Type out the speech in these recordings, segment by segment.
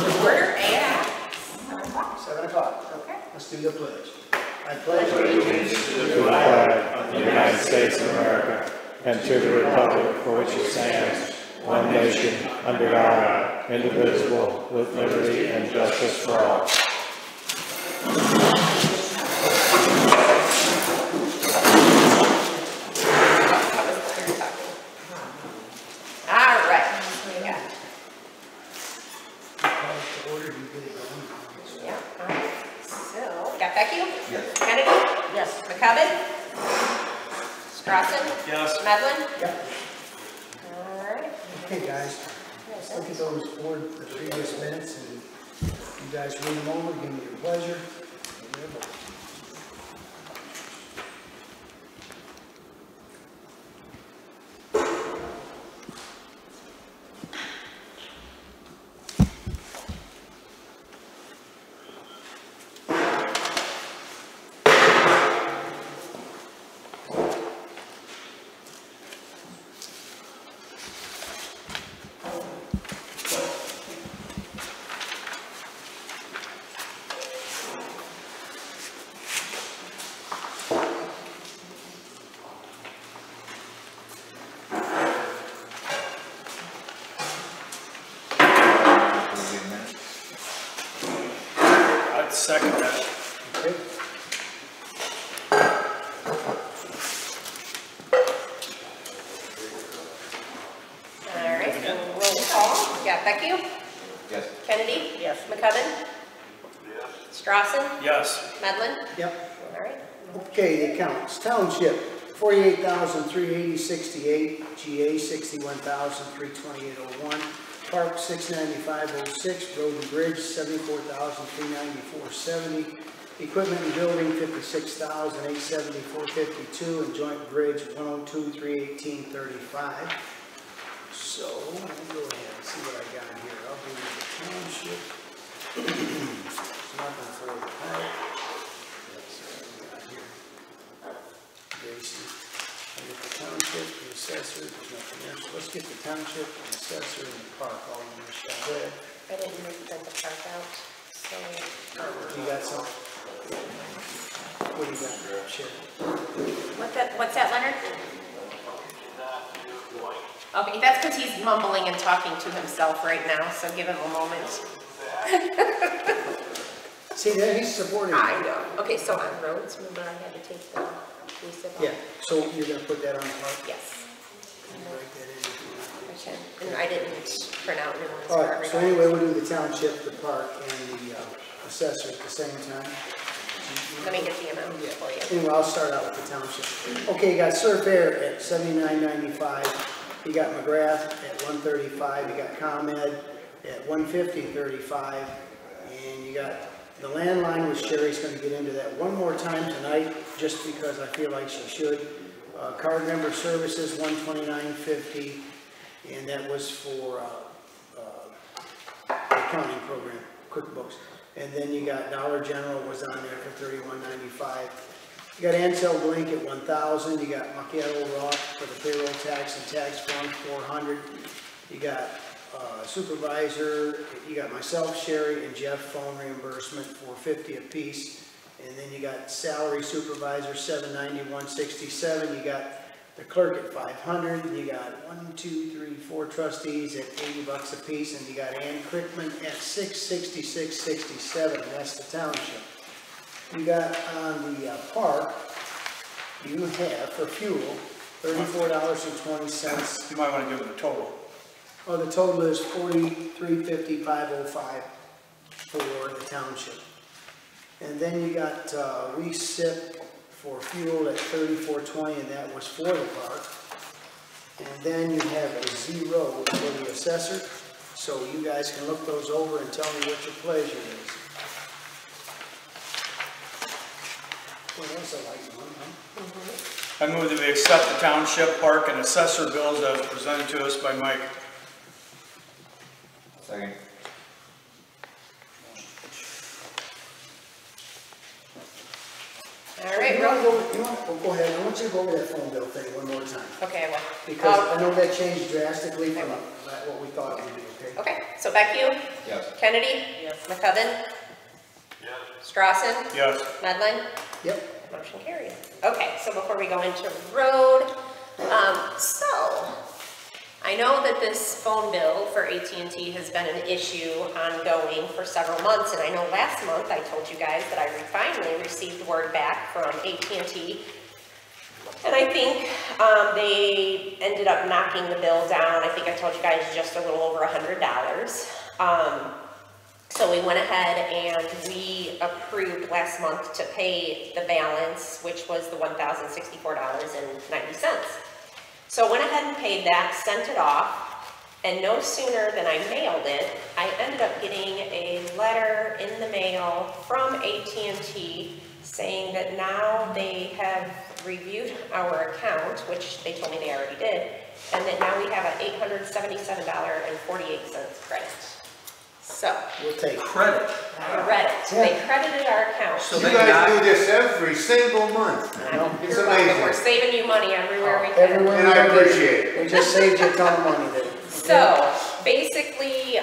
Order at 7 o'clock. Okay. Let's do the pledge. I pledge allegiance to the flag of the United States of America and to the republic for which it stands, one nation, under God, indivisible, with liberty and justice for all. Yes. Medlin? Yep. All right. Okay, guys. Let's look at those the previous minutes, and you guys read them over. Give me your pleasure. Second that. Okay. All right, roll call. We got Vecchio? Yes. Kennedy? Yes. McCubbin? Yes. Strawson? Yes. Medlin? Yep. All right. Okay, the accounts. Township, 48,380.68. GA, 61,328.01. Park, 695.06. Road and Bridge, 74,394.70. Equipment and Building, 56,874.52. And Joint Bridge, 102,318.35. So, we'll go ahead and see what I got here. I'll do the township. Nothing for the park. Let's see what we got here. Gracie. I get the township, the assessor, there's nothing there. So let's get the township, the assessor, and the park all in this shot. Go ahead. I didn't print the park out, so. You got some? What do you got? Share. What's that, Leonard? Okay, that's because he's mumbling and talking to himself right now, so give him a moment. See there, he's supporting. I know. Okay, so on roads, remember I had to take the piece of. Yeah, so you're going to put that on the park? Yes. Write that in. I can. And I didn't print out new ones. All right, so anyway, we'll do the township, the park, and the assessor at the same time. Let me get the amount for you. Anyway, I'll start out with the township. Okay, you got Surf Air at $79.95. You got McGrath at $135. You got ComEd at $150.35. And you got the landline, which Sherry's going to get into that one more time tonight, just because I feel like she should. Card member services, $129.50. And that was for the accounting program, QuickBooks. And then you got Dollar General was on there for $31.95. You got Ansel Blink at $1,000. You got Macchiato Rock for the payroll tax and tax form, $400. You got supervisor. You got myself, Sherry, and Jeff phone reimbursement for $50 a piece. And then you got salary supervisor $790, $167. You got the clerk at $500. And you got 4 trustees at $80 a piece. And you got Ann Crickman at $666.67. And that's the township. You got on the park, you have for fuel $34.20. You might want to give them a total. Oh, the total is $43.5505 for the township. And then you got resip for fuel at $34.20, and that was for the park. And then you have a zero for the assessor. So you guys can look those over and tell me what your pleasure is. Well, that's a light one, huh? I move that we accept the township, park, and assessor bills as presented to us by Mike. Second. All right, Go ahead. I want you to go over that phone bill thing one more time. Okay, I will. Because I know that changed drastically from what we thought it would be, okay? Okay, so Vecchio? Yes. Kennedy? Yes. McCubbin? Yes. Strawson? Yes. Medlin? Yep. Motion carried. Okay, so before we go into road, so I know that this phone bill for AT&T has been an issue ongoing for several months, and I know last month I told you guys that I finally received word back from AT&T, and I think they ended up knocking the bill down. I think I told you guys just a little over $100. So we went ahead and we approved last month to pay the balance, which was the $1,064.90. So I went ahead and paid that, sent it off, and no sooner than I mailed it, I ended up getting a letter in the mail from AT&T saying that now they have reviewed our account, which they told me they already did, and that now we have an $877.48 credit. So, We'll take it. Credit. credit. They credited our account. So You they guys got, do this every single month. It's We're amazing. saving you money everywhere we can. Everyone, And I appreciate it. We just saved you a ton of money there. So, basically,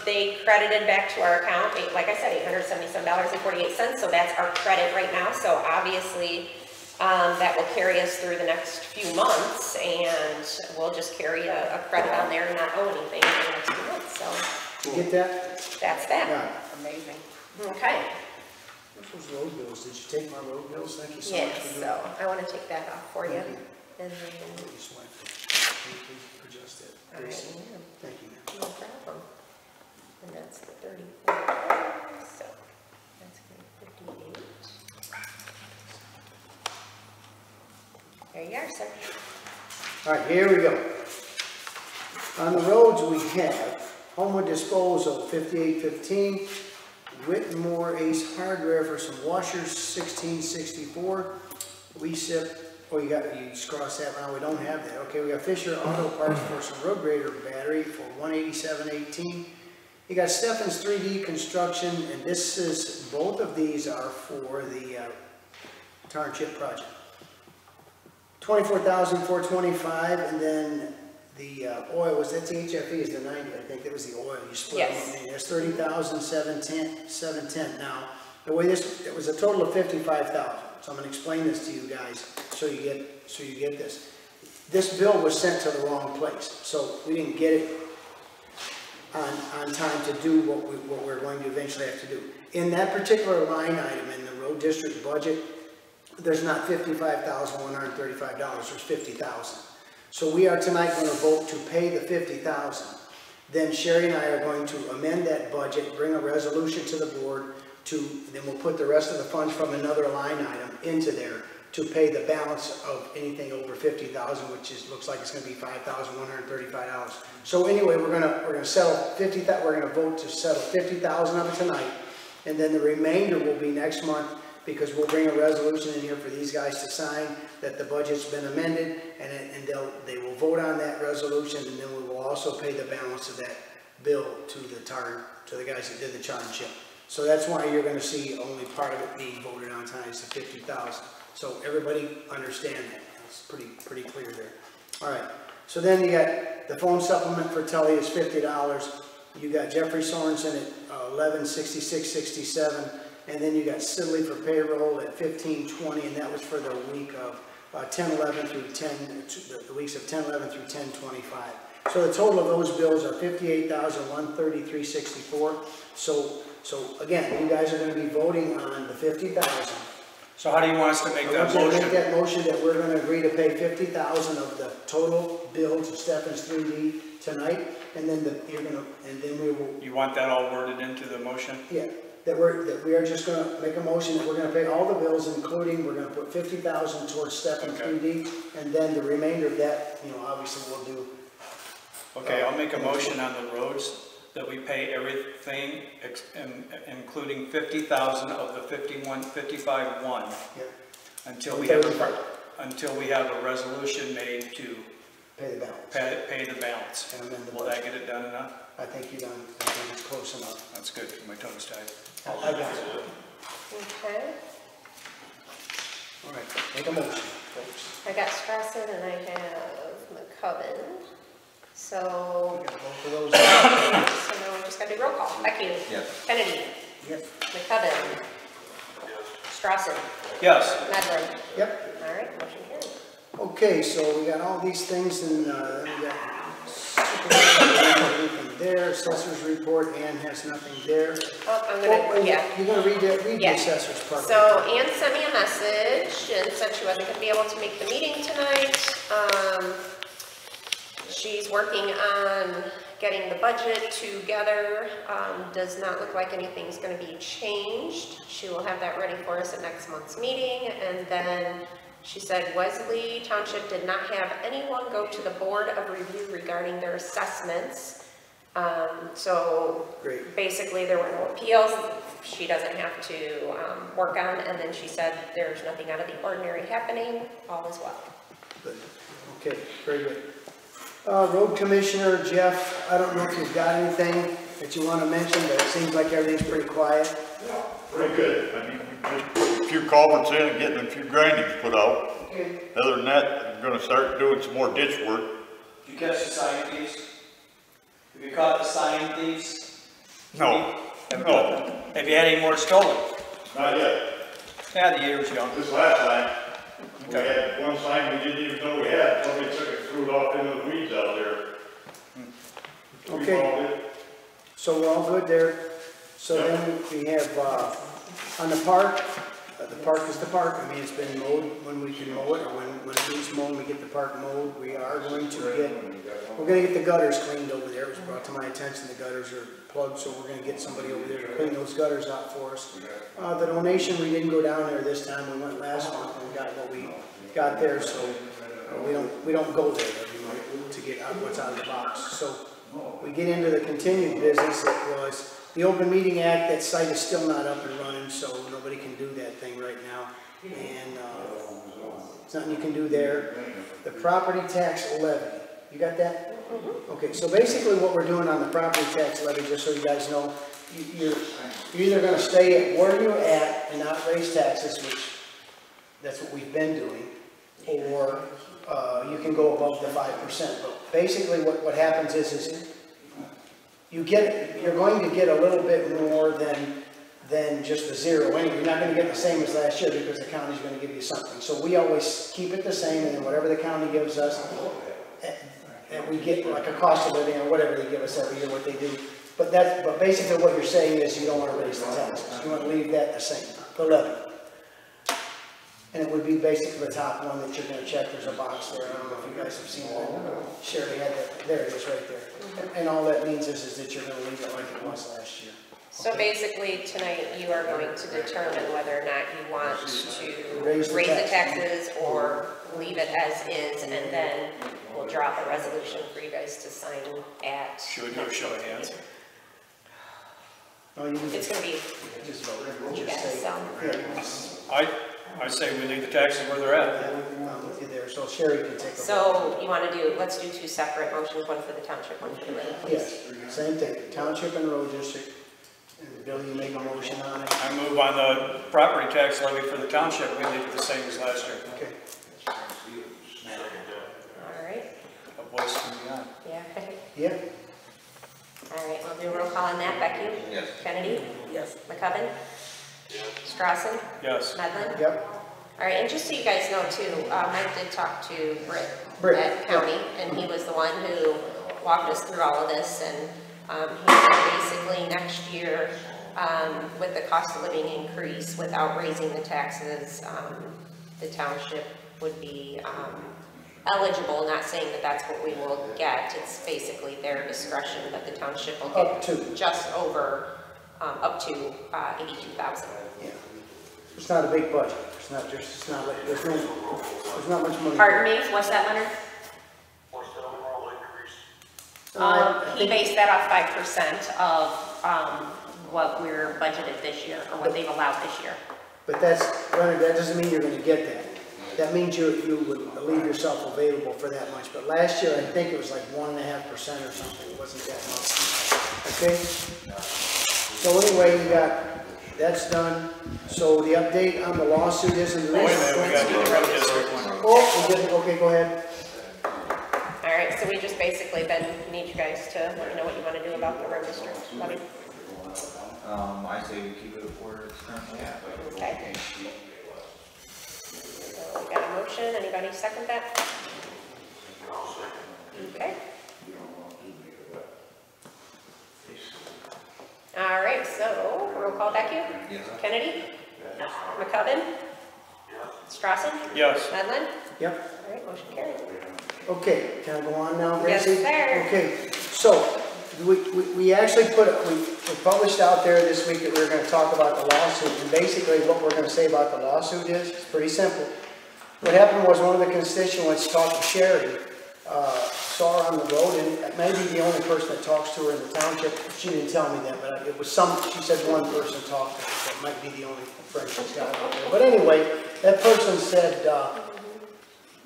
they credited back to our account, like I said, $877.48, so that's our credit right now, so obviously, that will carry us through the next few months, and we'll just carry a credit on there and not owe anything for the next few months, so You get that? that's that. Yeah. Amazing. Okay, Those road bills, did you take my road bills? Thank you so much yes, for doing so that. I want to take that off for you. Thank you. And then, Just want to adjust it. all right, Gracie. yeah. Thank you, ma'am. No problem. And that's the 34, so that's going to be 58. There you are, sir. All right, here we go. On the roads we have Homewood Disposal, 5815, Whitmore Ace Hardware for some washers, 1664. We sip, oh, you just crossed that now, we don't have that. Okay, we got Fisher Auto Parts for some road grader battery for 187.18. You got Steffen's 3D Construction, and this is, both of these are for the Township project. 24,425, and then the oil was, that's the HFE is the 90, I think that was the oil, you split Yes. them. There's 30,710. Now, the way this, it was a total of 55,000. So I'm gonna explain this to you guys so you get this. This bill was sent to the wrong place, so we didn't get it on time to do what we're going to eventually have to do. In that particular line item in the road district budget, there's not $55,135, there's 50,000. So we are tonight going to vote to pay the 50,000. Then Sherry and I are going to amend that budget, bring a resolution to the board then we'll put the rest of the funds from another line item into there to pay the balance of anything over 50,000, which looks like it's going to be $5,135. So anyway, we're going to settle 50,000. We're going to vote to settle 50,000 of it tonight, and then the remainder will be next month, because we'll bring a resolution in here for these guys to sign that the budget's been amended, and they will vote on that resolution, and then we will also pay the balance of that bill to the guys that did the township. So that's why you're going to see only part of it being voted on tonight is the 50,000. So everybody understand that. It's pretty clear there. All right. So then you got the phone supplement for Tully is $50. You got Jeffrey Sorensen at $1166.67. And then you got Sidley for payroll at $15.20, and that was for the week of 10/11 through 10, the weeks of 10/11 through 10/25. So the total of those bills are $58,133.64. So again, you guys are going to be voting on the 50,000. So how do you want us to make that I want you to make motion? that motion that we're going to agree to pay 50,000 of the total bills of Steffen's 3D tonight, and then we will. You want that all worded into the motion? Yeah. That we are just going to make a motion that we're going to pay all the bills, including we're going to put 50,000 towards Steffen 3D, and then the remainder of that, obviously we'll do. Okay, I'll make a motion on the roads that we pay everything, including 50,000 of the 55-1, Yep. until we have a resolution made to Pay the balance. pay the balance. And amend the Will that get it done enough? I think you done. I think it's close enough. That's good, my tongue's tied. I got it. Okay. All right, make a motion, folks. I got Strawson and I have McCubbin. So, We got both of those. so now we just gotta do roll call. Becky? Yes. Kennedy? Yes. McCubbin? Strassen? Yes. Medlin? Yep. All right, motion carried. Okay, so we got all these things and then we got anything there, assessor's report, Ann has nothing there. Oh, I'm gonna, yeah. You're gonna read the Yeah. assessor's part. So Ann sent me a message and said she wasn't gonna be able to make the meeting tonight. She's working on getting the budget together. Does not look like anything's gonna be changed. She will have that ready for us at next month's meeting. And then she said Wesley Township did not have anyone go to the Board of Review regarding their assessments. So Great. basically there were no appeals. She doesn't have to work on, and then she said there's nothing out of the ordinary happening. All is well. Good. Okay, very good. Road Commissioner Jeff, I don't know if you've got anything that you want to mention, but it seems like everything's pretty quiet. Pretty good. I mean, we put a few culverts in and getting a few grindings put out. Okay. Other than that, I'm gonna start doing some more ditch work. Did you catch the sign thieves? Have you caught the sign thieves? No, no, Have you had any more stolen? not yet. Yeah, the year's young. This last time, we had one sign we didn't even know we had. Somebody took it, threw it off into the weeds out there. We Okay. found it. So we're all good there. So then we have, on the park is the park. I mean, it's been mowed when we can mow it, or when it needs mowed, we get the park mowed. We're gonna get the gutters cleaned over there. It was brought to my attention, the gutters are plugged, so we're gonna get somebody over there to clean those gutters out for us. The donation, we didn't go down there this time. We went last month and we got what we got there, so we don't go there every month to get out what's out of the box. So we get into the continued business. It was the Open Meeting Act. That site is still not up and running, so nobody can do that thing right now. And there's nothing you can do there. The property tax levy, you got that? Okay, so basically what we're doing on the property tax levy, just so you guys know, you're either going to stay at where you're at and not raise taxes, which that's what we've been doing, or you can go above the 5%. But basically what happens is you're going to get a little bit more than just the zero. Anyway, you're not going to get the same as last year because the county's going to give you something. So we always keep it the same, and then whatever the county gives us, and we get like a cost of living or whatever they give us every year, what they do. But basically what you're saying is you don't want to raise the taxes. You want to leave that the same, the levy. And it would be basically the top one that you're going to check. There's a box there. I don't know if you guys have seen that. Sherry had that. There it is right there. And all that means is that you're going to leave it like it was last year. So basically, tonight, you are going to determine whether or not you want to raise the taxes or leave it as is, and then we'll drop a resolution for you guys to sign at. Should we do a show of hands? Oh, you It's going to be, just vote. you guys, I say we leave the taxes where they're at. I'm with you there. So Sherry can take a so you want to do, let's do two separate motions, one for the township, one for the road, please. Yes, same thing. Township and road district. And Bill, you make a motion on it. I move on the property tax levy for the township. We leave it the same as last year. Okay. All right, A voice from beyond. yeah. Yeah. All right, we'll do a roll call on that. Becky? Yes. Kennedy? Yes. McCubbin? Strassen? Yes. Medlin? Yep. All right, and just so you guys know too, Mike did talk to Britt, at County, and he was the one who walked us through all of this, and he said basically next year, with the cost of living increase, without raising the taxes, the township would be eligible, not saying that that's what we will get, it's basically their discretion, but the township will Up get to. just over, up to 82,000. Yeah. It's not a big budget. It's not just, it's not like, there's not much money. Pardon me, what's that, Leonard? What's the overall increase? He based that off 5% of what we're budgeted this year, or what they've allowed this year. But Leonard, that doesn't mean you're gonna get that. That means you would leave yourself available for that much. But last year, I think it was like 1.5% or something. It wasn't that much. Okay? So anyway, that's done. So the update on the lawsuit is in the Wait a minute, we got to do the road district one. Oh, we did, okay, go ahead. All right, so so we just basically then need you guys to let me know what you want to do about the road district levy. I say we keep it where it's currently at. Okay. So we got a motion, anybody second that? Okay. All right, so roll call back you. Yes. Kennedy? McCubbin? Strassen? Yes. Medlin? Yep. All right, motion carried. Okay, can I go on now, Yes, Gracie? sir. Okay, so, we actually we published out there this week that we were gonna talk about the lawsuit, and basically what we're gonna say about the lawsuit is, it's pretty simple. What happened was one of the constituents talked to Sherry, saw her on the road, and it may be the only person that talks to her in the township. She didn't tell me that, but it was she said one person talked to her, so it might be the only friend she's got out there. But anyway, that person said,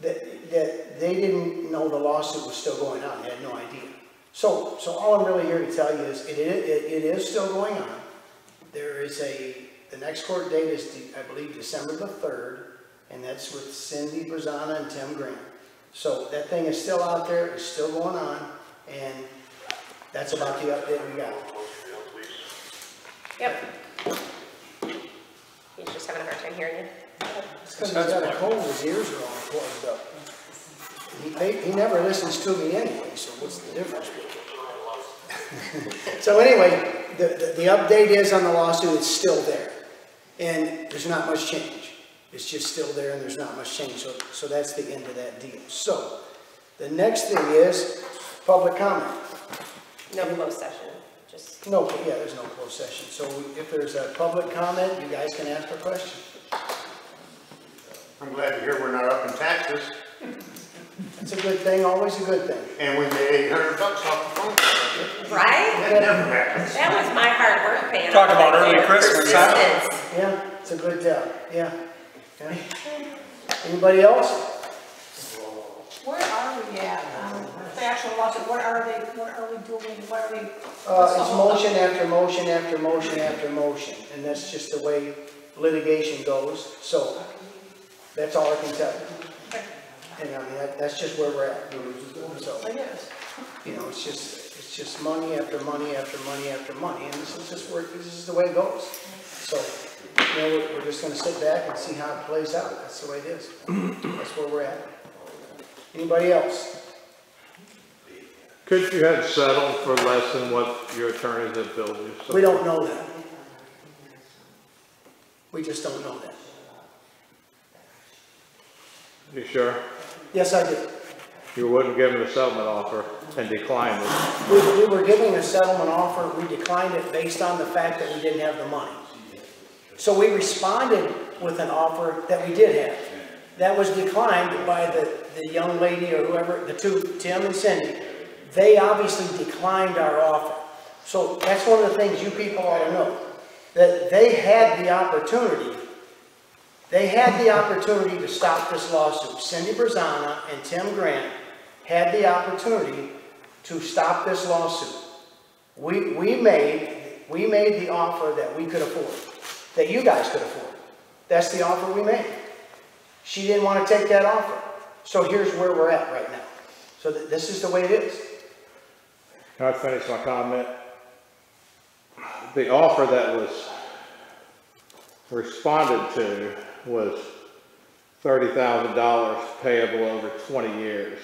that they didn't know the lawsuit was still going on. They had no idea. So all I'm really here to tell you is it is still going on. There is the next court date is, I believe, December the 3rd, and that's with Cindy Brazana and Tim Grant. So that thing is still out there, it's still going on, and that's about the update we got. Yep. He's just having a hard time hearing you. It's because he's got a cold, his ears are all plugged up. He never listens to me anyway, so what's the difference? So anyway, the update is on the lawsuit, it's still there. And there's not much change. It's just still there and there's not much change. So that's the end of that deal. So the next thing is public comment. No closed session, just. No, yeah, there's no closed session. So if there's a public comment, you guys can ask a question. I'm glad to hear we're not up in taxes, It's a good thing, always a good thing. and we made $800 off the phone call. Right? That never happens. That was my hard work paying. Talk off about right early there. Christmas, huh? Persistence. Yeah, it's a good yeah. Okay. Anybody else? Where are we at? The actual lawsuit, what are we doing, what are we? It's motion after motion after motion after motion, and that's just the way litigation goes, so that's all I can tell you. And I mean, that's just where we're at. So, It is. you know, it's just money after money after money after money, and this is the way it goes. So, you know, we're just gonna sit back and see how it plays out. That's the way it is. That's where we're at. Anybody else? Could you have settled for less than what your attorneys have billed you? We don't know that. We just don't know that. You sure? Yes, I do. You wouldn't give them a settlement offer and declined it. We were giving a settlement offer. We declined it based on the fact that we didn't have the money. So we responded with an offer that we did have. That was declined by the young lady or whoever, the two, Tim and Cindy. They obviously declined our offer. So that's one of the things you people ought to know. That they had the opportunity. They had the opportunity to stop this lawsuit. Cindy Brazana and Tim Grant had the opportunity to stop this lawsuit. We made the offer that we could afford, that you guys could afford. That's the offer we made. She didn't want to take that offer. So here's where we're at right now. So this is the way it is. Can I finish my comment? The offer that was responded to was $30,000 payable over 20 years,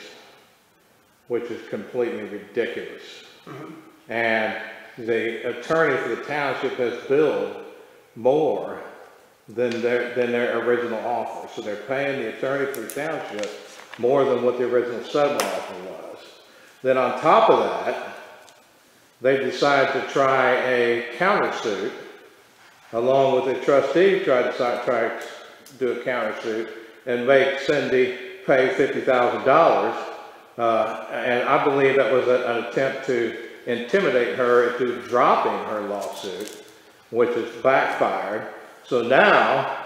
which is completely ridiculous. Mm-hmm. And the attorney for the township has billed more than their original offer. So they're paying the attorney for the township more than what the original settlement offer was. Then on top of that, they decided to try a countersuit, along with the trustee tried to do a countersuit and make Cindy pay $50,000. And I believe that was an attempt to intimidate her into dropping her lawsuit, which has backfired. So now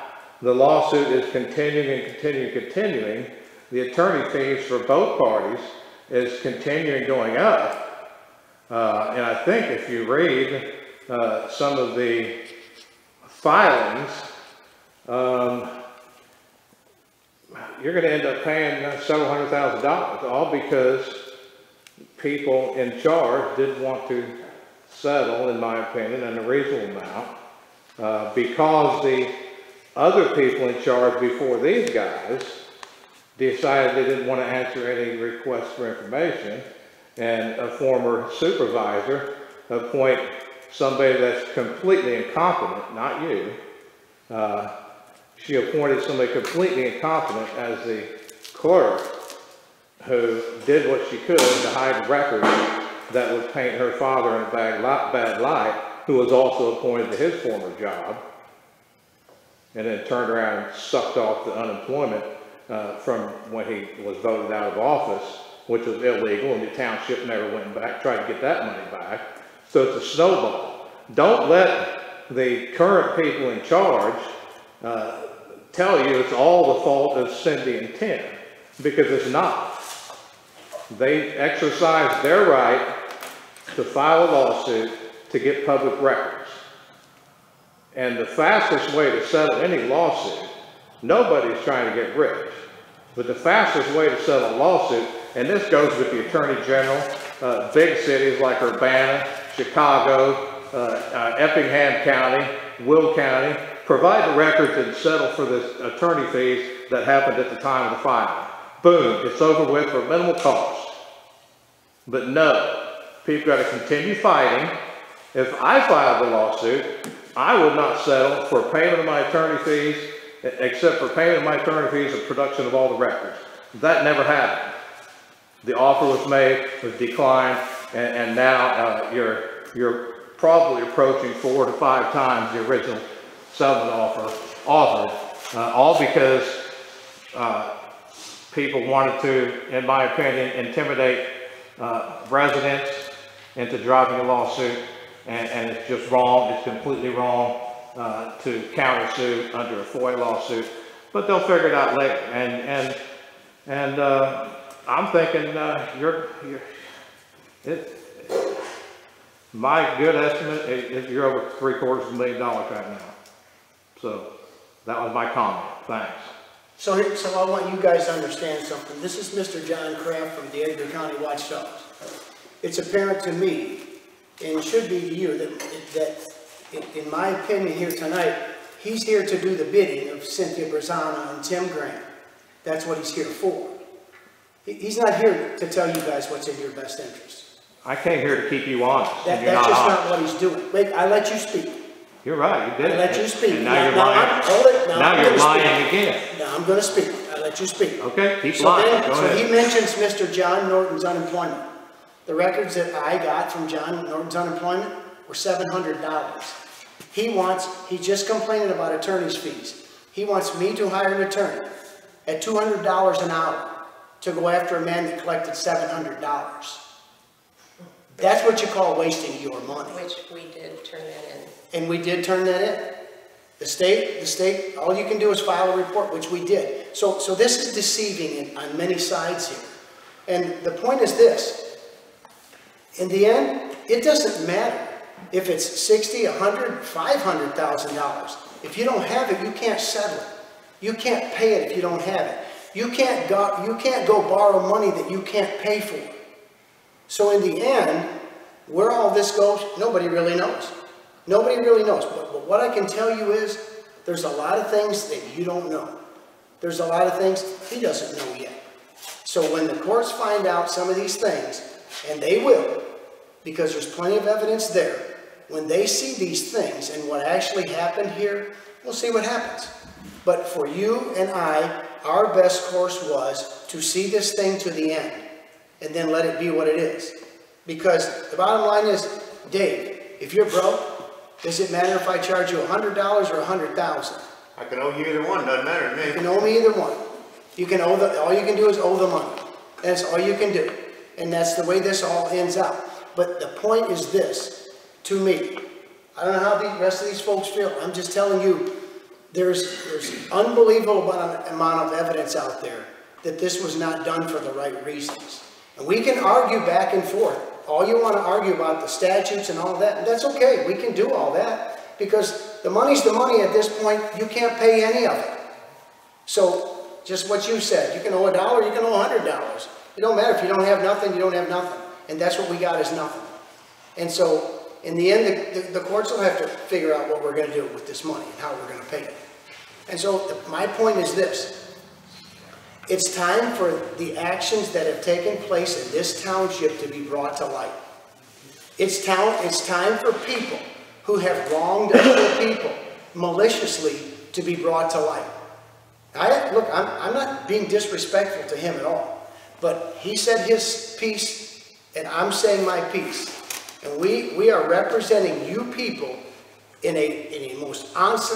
the lawsuit is continuing and continuing and continuing. The attorney fees for both parties is continuing going up. And I think if you read some of the filings, you're going to end up paying several $100,000, all because people in charge didn't want to settle, in my opinion, in a reasonable amount, because the other people in charge before these guys decided they didn't want to answer any requests for information, and a former supervisor appoint somebody that's completely incompetent, not you. She appointed somebody completely incompetent as the clerk, who did what she could to hide records that would paint her father in a bad light, who was also appointed to his former job, and then turned around and sucked off the unemployment from when he was voted out of office, which was illegal, and the township never went back, tried to get that money back. So it's a snowball. Don't let the current people in charge tell you it's all the fault of Cindy and Tim, because it's not. They exercised their right to file a lawsuit to get public records. And the fastest way to settle any lawsuit, nobody's trying to get rich, but the fastest way to settle a lawsuit, and this goes with the Attorney General, big cities like Urbana, Chicago, Effingham County, Will County, provide the records and settle for the attorney fees that happened at the time of the filing. Boom, it's over with for minimal cost. But no, people got to continue fighting. If I filed the lawsuit, I would not settle for payment of my attorney fees, except for payment of my attorney fees and production of all the records. That never happened. The offer was made, was declined, and now you're probably approaching 4 to 5 times the original settlement offered, all because people wanted to, in my opinion, intimidate residents into dropping a lawsuit, and it's just wrong. It's completely wrong to countersue under a FOIA lawsuit, but they'll figure it out later. And I'm thinking my good estimate is you're over $750,000 right now. So that was my comment. Thanks. So I want you guys to understand something. This is Mr. John Kraft from the Edgar County Watchdogs. It's apparent to me, and should be to you, that in my opinion here tonight, he's here to do the bidding of Cynthia Brazana and Tim Grant. That's what he's here for. He's not here to tell you guys what's in your best interest. I came here to keep you honest. That's just not what he's doing. Wait, I let you speak. You're right, you did. I let you speak. And now you're lying. Now you're lying again. Now I'm going to speak. I let you speak. Okay, keep lying. Go ahead. So he mentions Mr. John Norton's unemployment. The records that I got from John Norton's unemployment were $700. He's just complaining about attorney's fees. He wants me to hire an attorney at $200 an hour to go after a man that collected $700. That's what you call wasting your money. Which we did turn that in. And we did turn that in. The state, all you can do is file a report, which we did. So this is deceiving on many sides here. And the point is this. In the end, it doesn't matter if it's $60,000, $100,000, $500,000. If you don't have it, you can't settle it. You can't pay it if you don't have it. You can't go borrow money that you can't pay for. So in the end, where all this goes, nobody really knows. Nobody really knows. But what I can tell you is, there's a lot of things that you don't know. There's a lot of things he doesn't know yet. So when the courts find out some of these things, and they will, because there's plenty of evidence there, when they see these things and what actually happened here, we'll see what happens. But for you and I, our best course was to see this thing to the end and then let it be what it is. Because the bottom line is, Dave, if you're broke, does it matter if I charge you $100 or $100,000? I can owe you either one, doesn't matter to me. You can owe me either one. You can owe all you can do is owe the money. That's all you can do. And that's the way this all ends out. But the point is this, to me, I don't know how the rest of these folks feel. I'm just telling you, there's unbelievable amount of evidence out there that this was not done for the right reasons. And we can argue back and forth. All you want to argue about the statutes and all that, and that's okay. We can do all that because the money's the money at this point. You can't pay any of it. So just what you said, you can owe $1, you can owe $100. It don't matter if you don't have nothing, you don't have nothing. and that's what we got is nothing. And so, in the end, the courts will have to figure out what we're gonna do with this money and how we're gonna pay it. And so, my point is this. It's time for the actions that have taken place in this township to be brought to light. It's time for people who have wronged other people maliciously to be brought to light. Look, I'm not being disrespectful to him at all, but he said his piece, and I'm saying my piece. And we are representing you people in a most honest,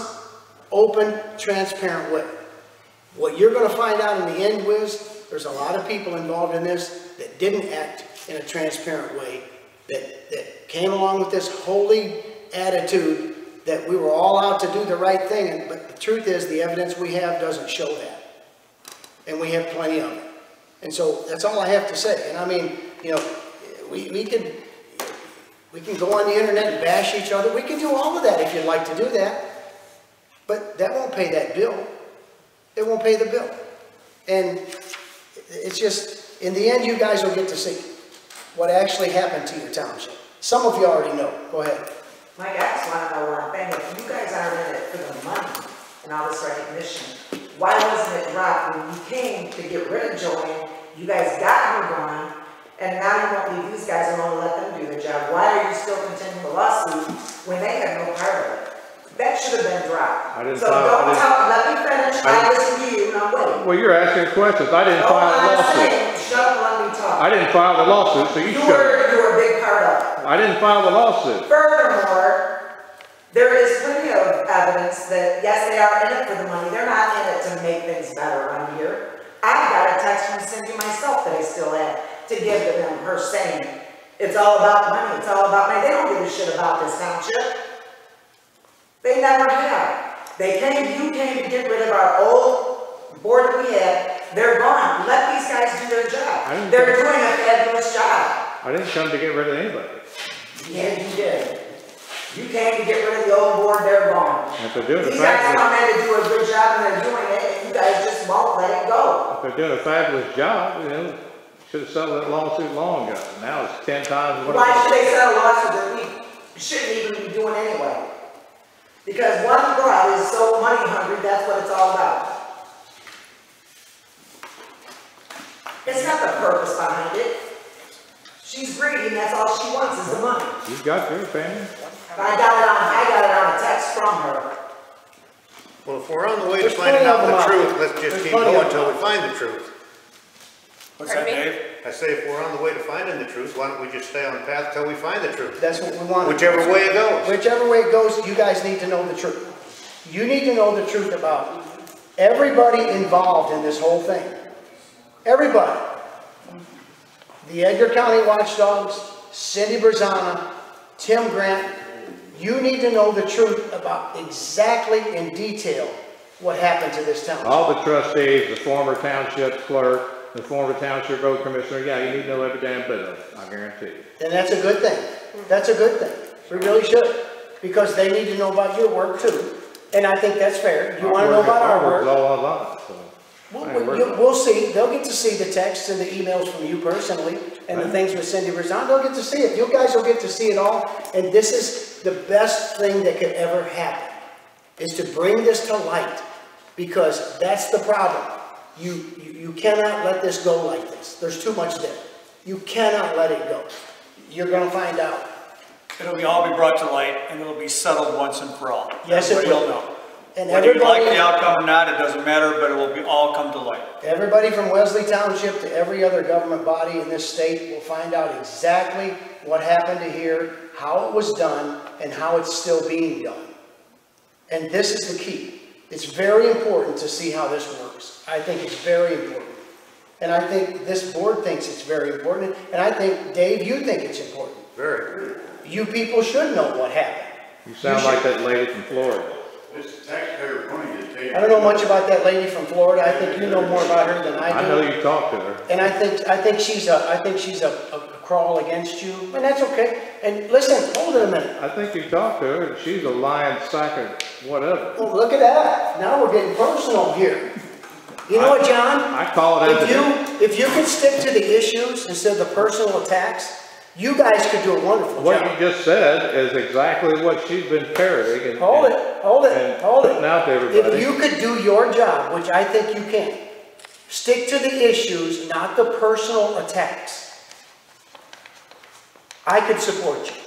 open, transparent way. What you're going to find out in the end is there's a lot of people involved in this that didn't act in a transparent way, that came along with this holy attitude that we were all out to do the right thing. But the truth is, the evidence we have doesn't show that. And we have plenty of it. And so that's all I have to say. And I mean, you know, we can go on the internet and bash each other. We can do all of that if you'd like to do that. But that won't pay that bill. It won't pay the bill. And it's just, in the end, you guys will get to see what actually happened to your township. Some of you already know. Go ahead. Mike, I just want to know one thing. If you guys aren't in it for the money and all this recognition, why wasn't it dropped when you came to get rid of Joanne? You guys got her gone, and now you won't leave these guys alone and let them do their job. Why are you still continuing the lawsuit when they have no part of it? That should have been dropped. Let me finish. I listen to you, and I'm waiting. Well, you're asking questions. I didn't file the lawsuit. Shut up and let me talk. I didn't file the lawsuit, so you were a big part of it. I didn't file the lawsuit. Furthermore, there is plenty of evidence that, yes, they are in it for the money. They're not in it to make things better around here. I got a text from Cindy myself that I still have to give to them, her saying, it's all about money, it's all about money. They don't give a shit about this township. They never have. You came to get rid of our old board that we had. They're gone. Let these guys do their job. They're doing a fabulous job. I didn't come to get rid of anybody. Yeah, you did. You came to get rid of the old board, they're gone. These guys come in to do a good job and they're doing it, and you guys just won't let it go. If they're doing a fabulous job, you know, should have settled that lawsuit long ago. Now it's 10 times what. Why should they settle a lawsuit that we shouldn't even be doing anyway? Because one broad is so money hungry, that's what it's all about. It's not the purpose behind it. She's greedy and that's all she wants is the money. You've got your opinion. I got it on a text from her. Well, if we're on the way to finding out the truth, let's just keep going until we find the truth. What's that, Dave? I say if we're on the way to finding the truth, why don't we just stay on the path till we find the truth? That's what we want. Whichever way it goes. Whichever way it goes, you guys need to know the truth. You need to know the truth about everybody involved in this whole thing. Everybody. The Edgar County Watchdogs, Cindy Berzana, Tim Grant. You need to know the truth about exactly in detail what happened to this township. All the trustees, the former township clerk, the former township road commissioner, yeah, you need to know every damn bit of it, I guarantee you. And that's a good thing. That's a good thing. We really should. Because they need to know about your work too. And I think that's fair. You want to know about our work. All online, so. We'll see. They'll get to see the texts and the emails from you personally and the things with Cindy Berzana. They'll get to see it. You guys will get to see it all. And this is the best thing that could ever happen, is to bring this to light. Because that's the problem. You cannot let this go like this. There's too much there. You cannot let it go. You're going to find out. It'll all be brought to light, and it'll be settled once and for all. Yes, it will. Know. And whether you like the outcome or not, it doesn't matter, but it will be all come to light. Everybody from Wesley Township to every other government body in this state will find out exactly what happened to here, how it was done, and how it's still being done. And this is the key. It's very important to see how this works. I think it's very important. And I think this board thinks it's very important. And I think, Dave, you think it's important. Very. You people should know what happened. You sound like that lady from Florida. It's taxpayer money to take. I don't know much about that lady from Florida. I think you know more about her than I do. I know you talked to her. And I think she's a crawl against you, and that's okay. And listen, hold it a minute. I think you talked to her. She's a lying sack of whatever. Well, look at that. Now we're getting personal here. You know what, John? I call it if you could stick to the issues instead of the personal attacks, You guys could do a wonderful job. What you just said is exactly what she's been parroting and. Hold it. and putting out to everybody. If you could do your job, which I think you can, stick to the issues, not the personal attacks, I could support you.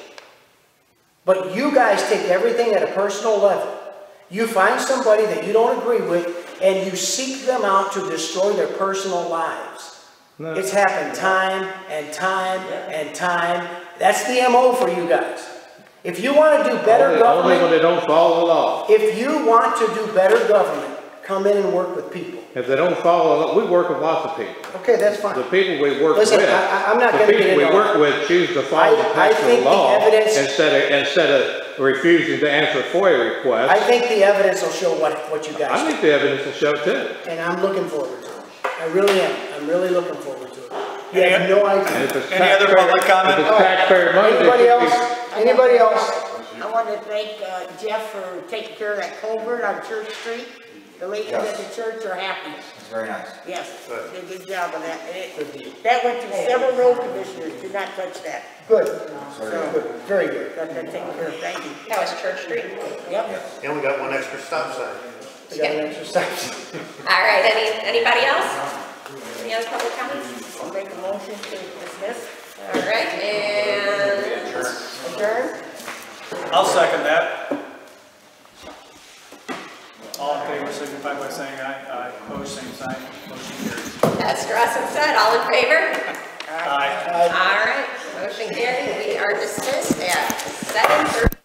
But you guys take everything at a personal level. You find somebody that you don't agree with, and you seek them out to destroy their personal lives. No. It's happened time and time and time. That's the MO for you guys. If you want to do better government... Only when they don't follow the law. If you want to do better government, come in and work with people. If they don't follow the law, we work with lots of people. Okay, that's fine. The people we work Listen, with, I'm not going to get into the people we work with choose to follow the text of the law instead of refusing to answer FOIA requests. I think the evidence will show what you guys I think the evidence will show too. And I'm looking forward to it. I really am. I'm really looking forward to it. You have no idea. Any other public comment? If it's taxpayer money, Anybody else? Anybody else? I want to thank Jeff for taking care of that culvert on Church Street. The ladies at the church are happy. It's very nice. Yes, did a good job on that. That went to several road commissioners, did not touch that. Good. So, Good. Very good. got that taken care of, thank you. That was Church Street. Yep. And we got one extra stop sign. We got an exercise. All right, anybody else? Any other public comments? I'll make a motion to dismiss. All right, and adjourn. I'll second that. All in favor, signify by saying aye. Aye. Opposed, same sign. Motion carries. As Russell said, all in favor? Aye. All right, motion carried. We are dismissed at 7:30.